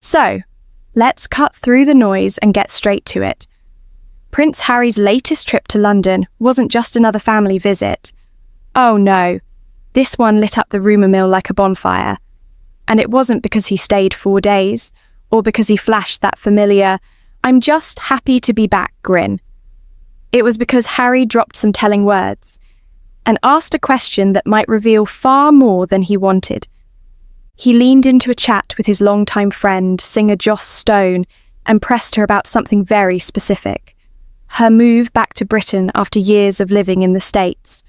So, let's cut through the noise and get straight to it. Prince Harry's latest trip to London wasn't just another family visit. Oh no, this one lit up the rumour mill like a bonfire. And it wasn't because he stayed 4 days, or because he flashed that familiar, "I'm just happy to be back" grin. It was because Harry dropped some telling words, and asked a question that might reveal far more than he wanted. He leaned into a chat with his longtime friend, singer Joss Stone, and pressed her about something very specific. Her move back to Britain after years of living in the States.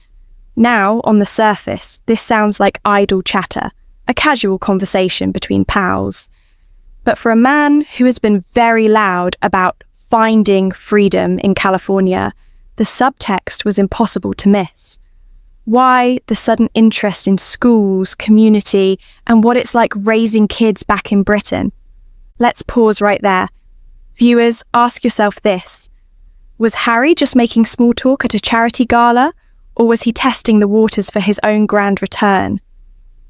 Now, on the surface, this sounds like idle chatter, a casual conversation between pals. But for a man who has been very loud about finding freedom in California, the subtext was impossible to miss. Why the sudden interest in schools, community, and what it's like raising kids back in Britain? Let's pause right there. Viewers, ask yourself this. Was Harry just making small talk at a charity gala, or was he testing the waters for his own grand return?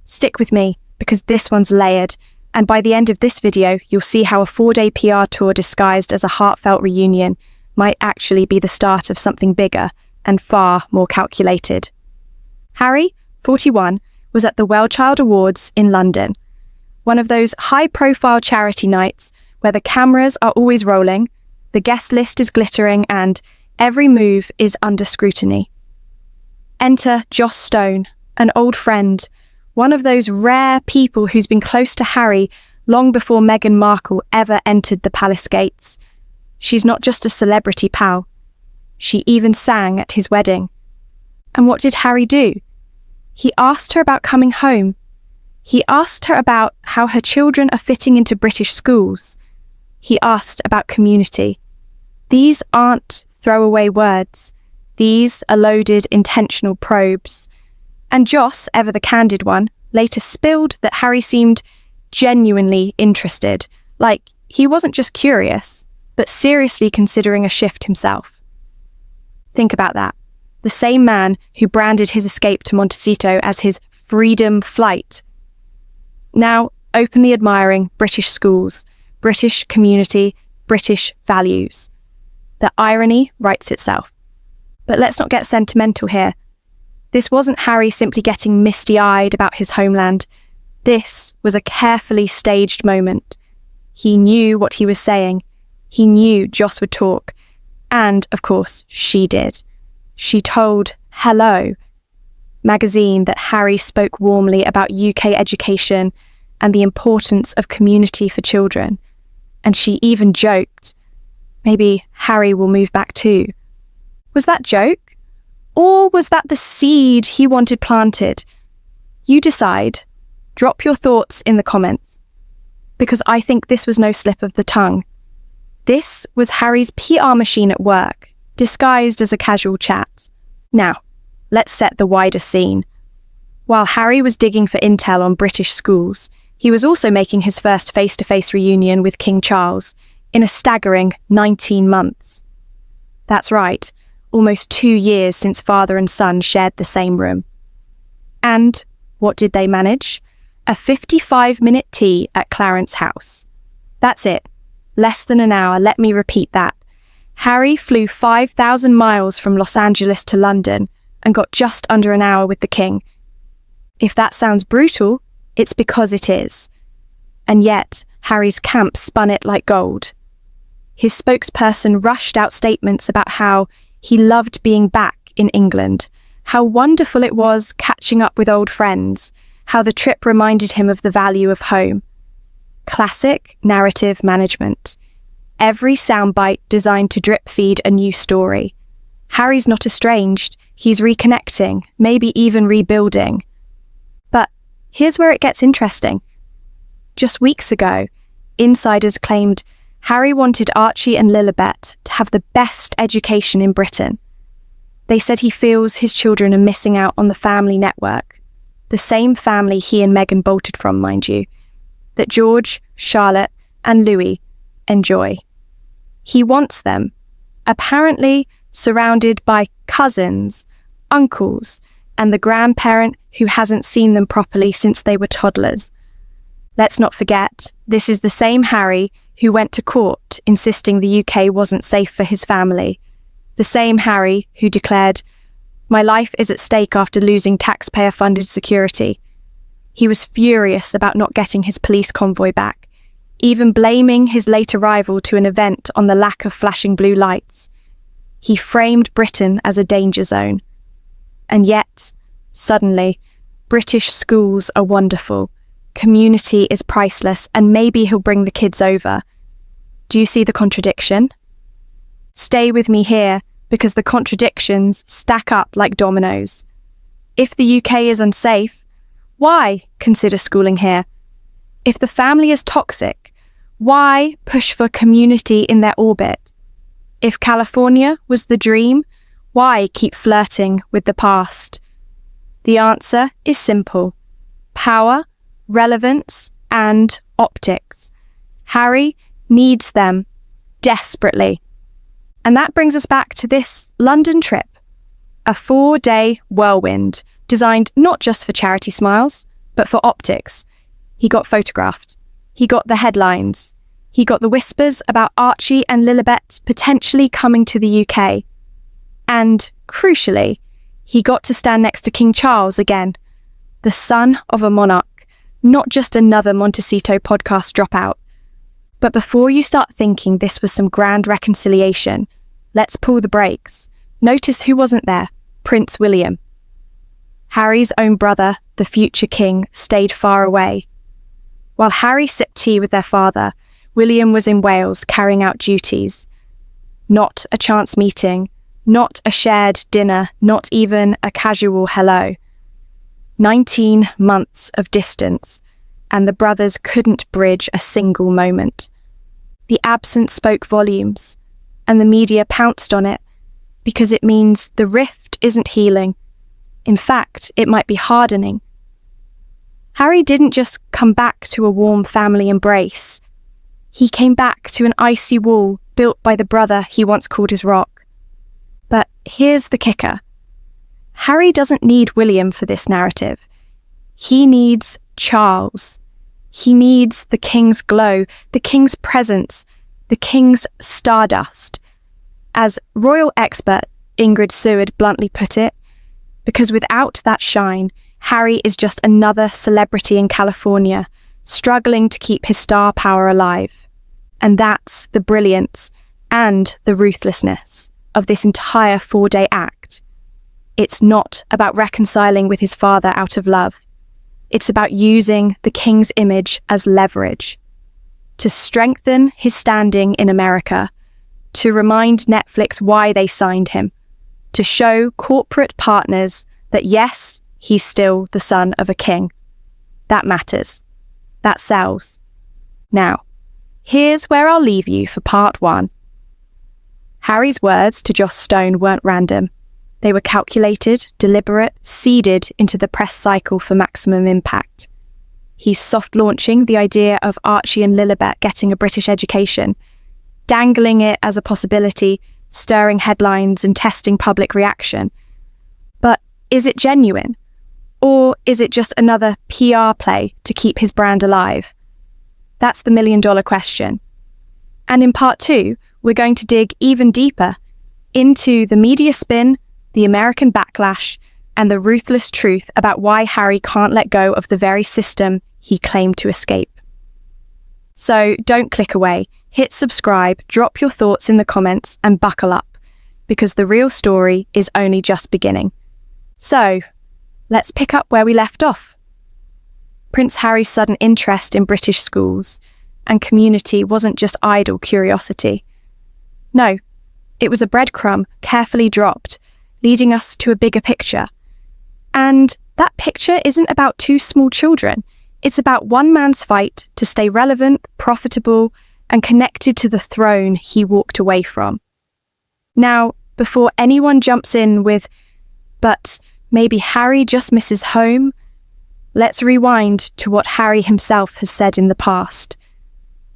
Stick with me, because this one's layered, and by the end of this video, you'll see how a 4-day PR tour disguised as a heartfelt reunion might actually be the start of something bigger and far more calculated. Harry, 41, was at the Wellchild Awards in London, one of those high-profile charity nights where the cameras are always rolling, the guest list is glittering, and every move is under scrutiny. Enter Joss Stone, an old friend, one of those rare people who's been close to Harry long before Meghan Markle ever entered the palace gates. She's not just a celebrity pal. She even sang at his wedding. And what did Harry do? He asked her about coming home. He asked her about how her children are fitting into British schools. He asked about community. These aren't throwaway words. These are loaded, intentional probes. And Joss, ever the candid one, later spilled that Harry seemed genuinely interested, like he wasn't just curious, but seriously considering a shift himself. Think about that. The same man who branded his escape to Montecito as his freedom flight, now openly admiring British schools, British community, British values. The irony writes itself. But let's not get sentimental here. This wasn't Harry simply getting misty-eyed about his homeland. This was a carefully staged moment. He knew what he was saying. He knew Joss would talk. And, of course, she did. She told Hello magazine that Harry spoke warmly about UK education and the importance of community for children. And she even joked, maybe Harry will move back too. Was that joke? Or was that the seed he wanted planted? You decide. Drop your thoughts in the comments. Because I think this was no slip of the tongue. This was Harry's PR machine at work, disguised as a casual chat. Now, let's set the wider scene. While Harry was digging for intel on British schools, he was also making his first face-to-face reunion with King Charles in a staggering 19 months. That's right. Almost 2 years since father and son shared the same room. And what did they manage? A 55-minute tea at Clarence House. That's it. Less than an hour, let me repeat that. Harry flew 5,000 miles from Los Angeles to London and got just under an hour with the king. If that sounds brutal, it's because it is. And yet, Harry's camp spun it like gold. His spokesperson rushed out statements about how he loved being back in England, how wonderful it was catching up with old friends, how the trip reminded him of the value of home. Classic narrative management. Every soundbite designed to drip feed a new story. Harry's not estranged, he's reconnecting, maybe even rebuilding. But here's where it gets interesting. Just weeks ago, insiders claimed Harry wanted Archie and Lilibet to have the best education in Britain. They said he feels his children are missing out on the family network, the same family he and Meghan bolted from, mind you, that George, Charlotte, and Louis enjoy. He wants them, apparently surrounded by cousins, uncles, and the grandparent who hasn't seen them properly since they were toddlers. Let's not forget, this is the same Harry who went to court insisting the UK wasn't safe for his family. The same Harry who declared, "My life is at stake after losing taxpayer-funded security." He was furious about not getting his police convoy back, even blaming his late arrival to an event on the lack of flashing blue lights. He framed Britain as a danger zone. And yet, suddenly, British schools are wonderful, community is priceless, and maybe he'll bring the kids over. Do you see the contradiction? Stay with me here, because the contradictions stack up like dominoes. If the UK is unsafe, why consider schooling here? If the family is toxic, why push for community in their orbit? If California was the dream, why keep flirting with the past? The answer is simple: power, relevance, and optics. Harry needs them desperately. And that brings us back to this London trip, a 4-day whirlwind designed not just for charity smiles, but for optics. He got photographed. He got the headlines. He got the whispers about Archie and Lilibet potentially coming to the UK. And, crucially, he got to stand next to King Charles again, the son of a monarch, not just another Montecito podcast dropout. But before you start thinking this was some grand reconciliation, let's pull the brakes. Notice who wasn't there: Prince William. Harry's own brother, the future king, stayed far away. While Harry sipped tea with their father, William was in Wales carrying out duties. Not a chance meeting, not a shared dinner, not even a casual hello. 19 months of distance, and the brothers couldn't bridge a single moment. The absence spoke volumes, and the media pounced on it because it means the rift isn't healing. In fact, it might be hardening. Harry didn't just come back to a warm family embrace. He came back to an icy wall built by the brother he once called his rock. But here's the kicker. Harry doesn't need William for this narrative. He needs Charles. He needs the king's glow, the king's presence, the king's stardust. As royal expert Ingrid Seward bluntly put it, because without that shine, Harry is just another celebrity in California, struggling to keep his star power alive. And that's the brilliance and the ruthlessness of this entire 4-day act. It's not about reconciling with his father out of love. It's about using the king's image as leverage to strengthen his standing in America, to remind Netflix why they signed him, to show corporate partners that yes, he's still the son of a king. That matters. That sells. Now, here's where I'll leave you for part 1. Harry's words to Joss Stone weren't random. They were calculated, deliberate, seeded into the press cycle for maximum impact. He's soft-launching the idea of Archie and Lilibet getting a British education, dangling it as a possibility, stirring headlines and testing public reaction. But is it genuine? Or is it just another PR play to keep his brand alive? That's the million-dollar question. And in part 2, we're going to dig even deeper into the media spin, the American backlash, and the ruthless truth about why Harry can't let go of the very system he claimed to escape. So don't click away, hit subscribe, drop your thoughts in the comments, and buckle up, because the real story is only just beginning. So, let's pick up where we left off. Prince Harry's sudden interest in British schools and community wasn't just idle curiosity. No, it was a breadcrumb carefully dropped, leading us to a bigger picture. And that picture isn't about 2 small children. It's about one man's fight to stay relevant, profitable, and connected to the throne he walked away from. Now, before anyone jumps in with, but maybe Harry just misses home, let's rewind to what Harry himself has said in the past.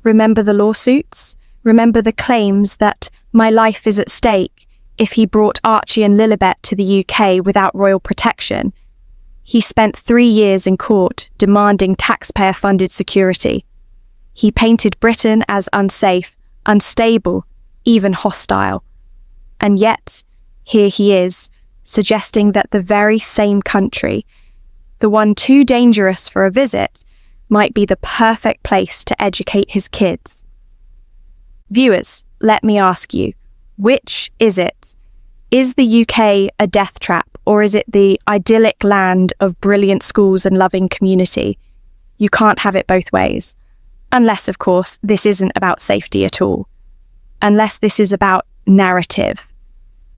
Remember the lawsuits? Remember the claims that my life is at stake if he brought Archie and Lilibet to the UK without royal protection? He spent 3 years in court demanding taxpayer-funded security. He painted Britain as unsafe, unstable, even hostile. And yet, here he is, suggesting that the very same country, the one too dangerous for a visit, might be the perfect place to educate his kids. Viewers, let me ask you, which is it? Is the UK a death trap, or is it the idyllic land of brilliant schools and loving community? You can't have it both ways. Unless, of course, this isn't about safety at all. Unless this is about narrative.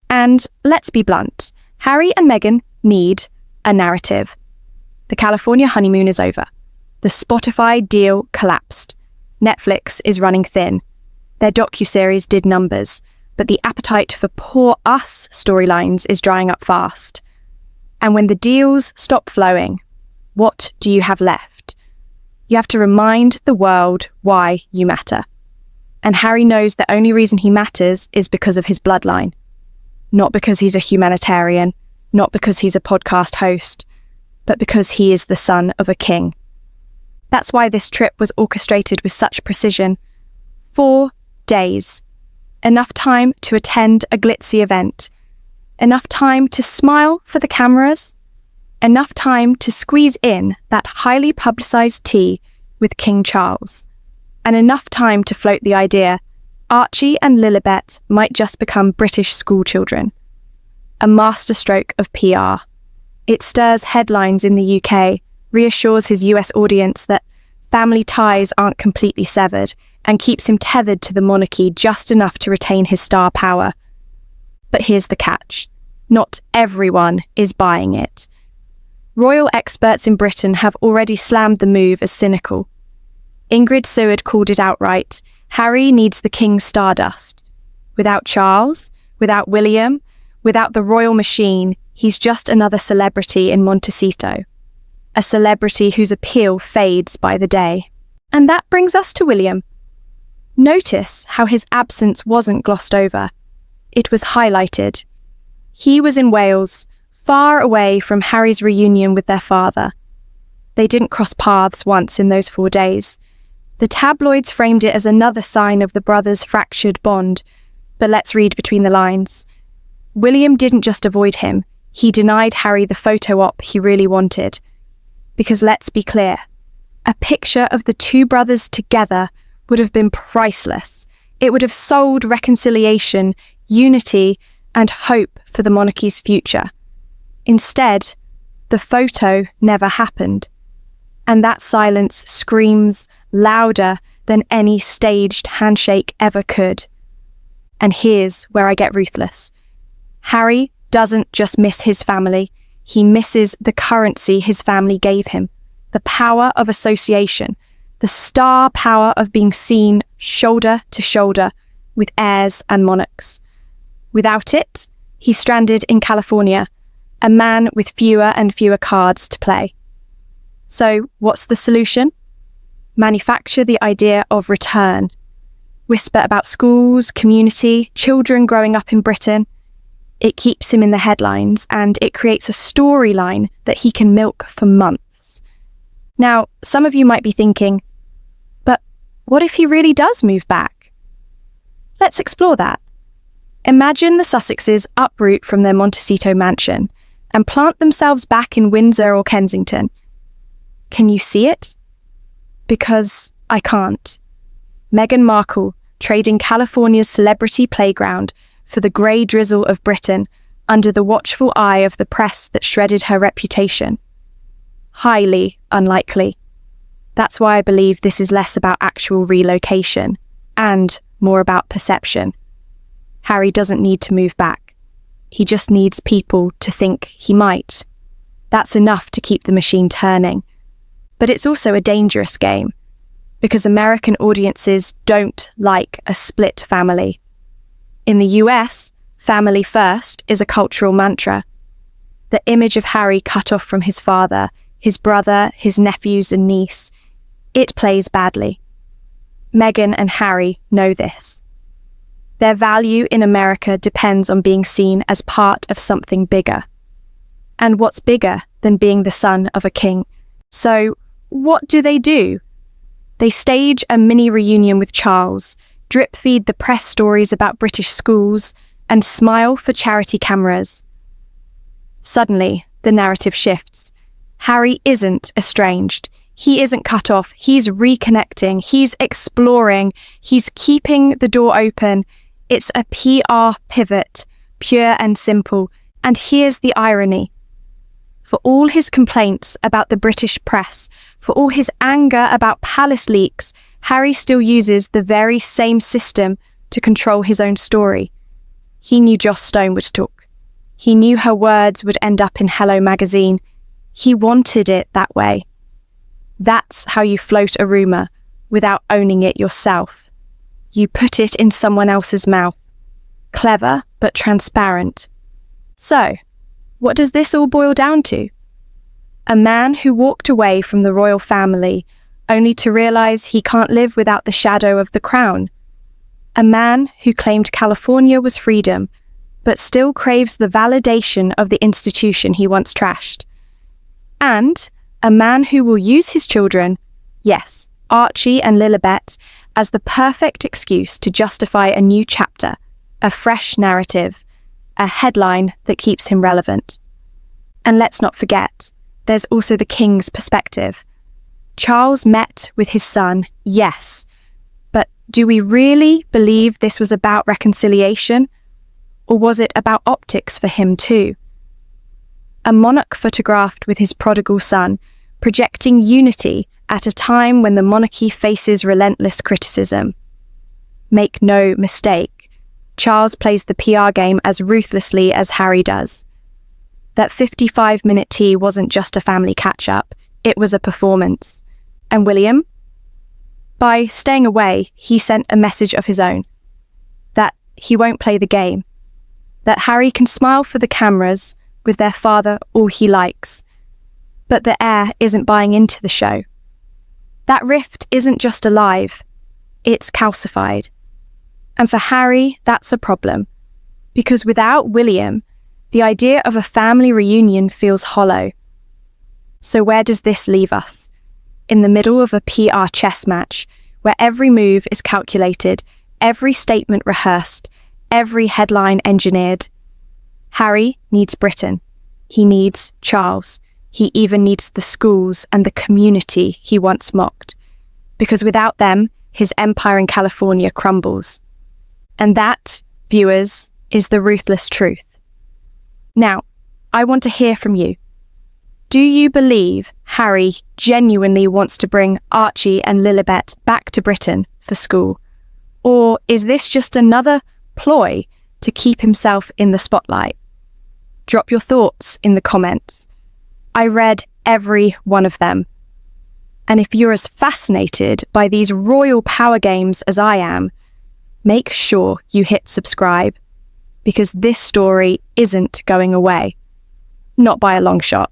And let's be blunt, Harry and Meghan need a narrative. The California honeymoon is over. The Spotify deal collapsed. Netflix is running thin. Their docuseries did numbers, but the appetite for poor us storylines is drying up fast. And when the deals stop flowing, what do you have left? You have to remind the world why you matter. And Harry knows the only reason he matters is because of his bloodline. Not because he's a humanitarian, not because he's a podcast host, but because he is the son of a king. That's why this trip was orchestrated with such precision. 4 days. Enough time to attend a glitzy event. Enough time to smile for the cameras. Enough time to squeeze in that highly publicised tea with King Charles. And enough time to float the idea Archie and Lilibet might just become British schoolchildren. A masterstroke of PR. It stirs headlines in the UK, reassures his US audience that family ties aren't completely severed, and keeps him tethered to the monarchy just enough to retain his star power. But here's the catch. Not everyone is buying it. Royal experts in Britain have already slammed the move as cynical. Ingrid Seward called it outright. Harry needs the king's stardust. Without Charles, without William, without the royal machine, he's just another celebrity in Montecito. A celebrity whose appeal fades by the day. And that brings us to William. Notice how his absence wasn't glossed over. It was highlighted. He was in Wales, far away from Harry's reunion with their father. They didn't cross paths once in those 4 days. The tabloids framed it as another sign of the brothers' fractured bond, but let's read between the lines. William didn't just avoid him, he denied Harry the photo op he really wanted. Because let's be clear, a picture of the two brothers together would have been priceless. It would have sold reconciliation, unity, and hope for the monarchy's future. Instead, the photo never happened. And that silence screams louder than any staged handshake ever could. And here's where I get ruthless. Harry doesn't just miss his family, he misses the currency his family gave him, the power of association, the star power of being seen shoulder to shoulder with heirs and monarchs. Without it, he's stranded in California, a man with fewer and fewer cards to play. So, what's the solution? Manufacture the idea of return. Whisper about schools, community, children growing up in Britain. It keeps him in the headlines, and it creates a storyline that he can milk for months. Now, some of you might be thinking, but what if he really does move back? Let's explore that. Imagine the Sussexes uproot from their Montecito mansion and plant themselves back in Windsor or Kensington. Can you see it? Because I can't. Meghan Markle trading California's celebrity playground for the grey drizzle of Britain under the watchful eye of the press that shredded her reputation. Highly unlikely. That's why I believe this is less about actual relocation and more about perception. Harry doesn't need to move back. He just needs people to think he might. That's enough to keep the machine turning. But it's also a dangerous game, because American audiences don't like a split family. In the US, family first is a cultural mantra. The image of Harry cut off from his father, his brother, his nephews and niece, it plays badly. Meghan and Harry know this. Their value in America depends on being seen as part of something bigger. And what's bigger than being the son of a king? So, what do? They stage a mini reunion with Charles, drip feed the press stories about British schools, and smile for charity cameras. Suddenly, the narrative shifts. Harry isn't estranged. He isn't cut off. He's reconnecting. He's exploring. He's keeping the door open. It's a PR pivot, pure and simple. And here's the irony. For all his complaints about the British press, for all his anger about palace leaks, Harry still uses the very same system to control his own story. He knew Joss Stone would talk. He knew her words would end up in Hello magazine. He wanted it that way. That's how you float a rumour without owning it yourself. You put it in someone else's mouth. Clever, but transparent. So, what does this all boil down to? A man who walked away from the royal family only to realise he can't live without the shadow of the crown. A man who claimed California was freedom, but still craves the validation of the institution he once trashed. And a man who will use his children, yes, Archie and Lilibet, as the perfect excuse to justify a new chapter, a fresh narrative, a headline that keeps him relevant. And let's not forget, there's also the king's perspective. Charles met with his son, yes, but do we really believe this was about reconciliation? Or was it about optics for him too? A monarch photographed with his prodigal son, projecting unity at a time when the monarchy faces relentless criticism. Make no mistake, Charles plays the PR game as ruthlessly as Harry does. That 55-minute tea wasn't just a family catch-up, it was a performance. And William? By staying away, he sent a message of his own. That he won't play the game. That Harry can smile for the cameras with their father all he likes. But the heir isn't buying into the show. That rift isn't just alive, it's calcified. And for Harry, that's a problem. Because without William, the idea of a family reunion feels hollow. So where does this leave us? In the middle of a PR chess match, where every move is calculated, every statement rehearsed, every headline engineered. Harry needs Britain. He needs Charles. He even needs the schools and the community he once mocked. Because without them, his empire in California crumbles. And that, viewers, is the ruthless truth. Now, I want to hear from you. Do you believe Harry genuinely wants to bring Archie and Lilibet back to Britain for school? Or is this just another ploy to keep himself in the spotlight? Drop your thoughts in the comments. I read every one of them. And if you're as fascinated by these royal power games as I am, make sure you hit subscribe, because this story isn't going away. Not by a long shot.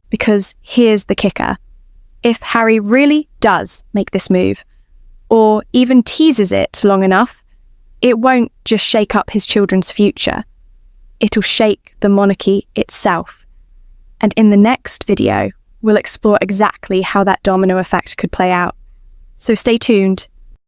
Because here's the kicker. If Harry really does make this move, or even teases it long enough, it won't just shake up his children's future. It'll shake the monarchy itself. And in the next video, we'll explore exactly how that domino effect could play out. So stay tuned.